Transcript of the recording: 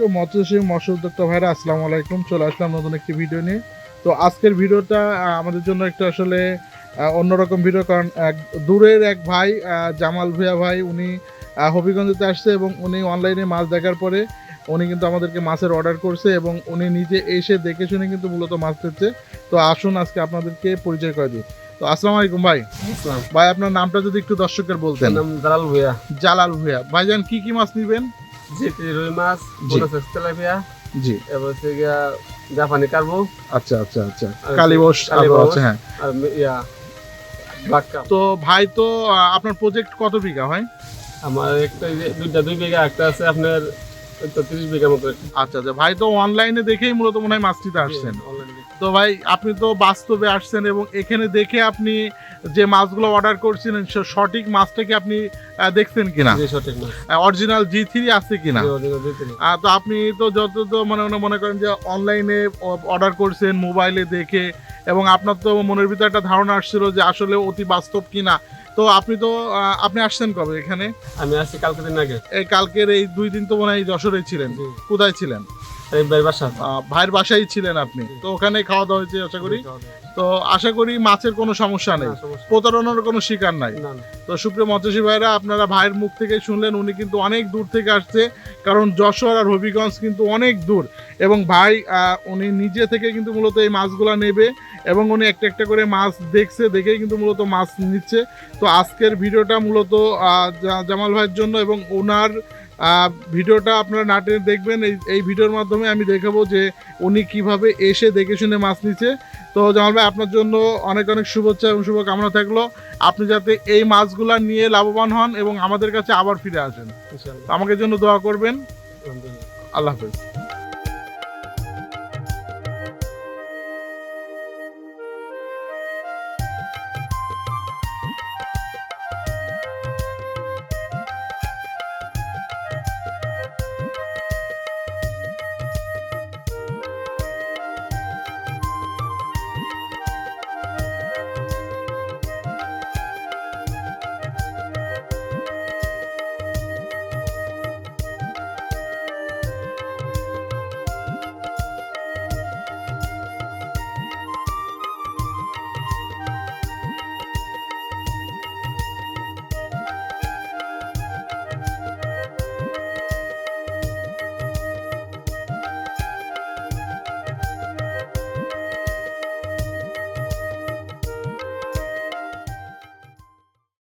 সুপ্রিয় মৎস্যজীবী মৎস্য উদ্যোক্তা ভাইরা আসসালামু আলাইকুম। চলে আসলাম নতুন একটি ভিডিও নিয়ে। তো আজকের ভিডিওটা আমাদের জন্য একটা আসলে অন্যরকম ভিডিও, কারণ দূরের এক ভাই জামাল ভুঁইয়া ভাই, উনি হবিগঞ্জতে আসছে এবং উনি অনলাইনে মাছ দেখার পরে উনি কিন্তু আমাদেরকে মাছের অর্ডার করছে এবং উনি নিজে এসে দেখে শুনে কিন্তু মূলত মাছ দিচ্ছে। তো আসুন আজকে আপনাদেরকে পরিচয় করে দিই। তো আসসালামু আলাইকুম ভাই। ভাই আপনার নামটা যদি একটু দর্শকের বলতেন। জালাল ভুঁইয়া। জালাল ভুঁইয়া ভাইজান, কি কি মাছ নিবেন? রুই মাছ, বোনাস তেলাপিয়া, জি, এবার হচ্ছে গিয়া জাপানি কার্বো। আচ্ছা আচ্ছা আচ্ছা, কালীবস আছে, হ্যাঁ। আর ইয়া ব্ল্যাক কাপ। তো ভাই, তো আপনার প্রজেক্ট কত বিঘা হয়? আমার একটা দুই বিঘা, একটা আছে আপনার 30 বিঘা মতো। আচ্ছা আচ্ছা, ভাই তো অনলাইনে দেখেই মূলত মনে হয় মাছটিতে আসছেন। তো ভাই আপনি তো বাস্তবে আসছেন এবং এখানে দেখে আপনি যে মাছগুলো অর্ডার করছিলেন সঠিক মাছটা কি আপনি দেখছেন কিনা? সঠিক মাছ, অরিজিনাল G3 আছে কিনা? তো আপনি তো যত তো মনে করেন যে অনলাইনে অর্ডার করছেন মোবাইলে দেখে, এবং আপনার তো মনের ভিতরে একটা ধারণা আসছিল যে আসলে অতি বাস্তব কিনা। তো আপনি আসছেন কবে এখানে? আমি আসছি কালকে দিন আগে। এই কালকের এই 2 দিন তো মনে হয় যশোরে ছিলেন। কোথায় ছিলেন? ভাইয়ের বাসায় ছিলেন আপনি। তো ওখানে খাওয়া দাওয়া হয়েছে আশা করি। তো আশা করি মাছের কোনো সমস্যা নেই, প্রতারণার কোনো শিকার নাই। তো সুপ্রিয় মৎস্যজীবী ভাইরা, আপনারা ভাইয়ের মুখ থেকে শুনলেন উনি কিন্তু অনেক দূর থেকে আসছে, কারণ যশোর আর হবিগঞ্জ কিন্তু অনেক দূর। এবং ভাই উনি নিজে থেকে কিন্তু মূলত এই মাছগুলো নেবে এবং উনি একটা একটা করে মাছ দেখেই কিন্তু মূলত মাছ নিচ্ছে। তো আজকের ভিডিওটা মূলত জামাল ভাইয়ের জন্য, এবং ওনার ভিডিওটা আপনারা নাটে দেখবেন। এই ভিডিওর মাধ্যমে আমি দেখাবো যে উনি কিভাবে এসে দেখে শুনে মাছ নিচ্ছে। তো জামাল ভাই, আপনার জন্য অনেক অনেক শুভেচ্ছা এবং শুভকামনা থাকলো। আপনি যাতে এই মাছগুলা নিয়ে লাভবান হন এবং আমাদের কাছে আবার ফিরে আসেন। আমাকে জন্য দোয়া করবেন। আল্লাহ হাফেজ।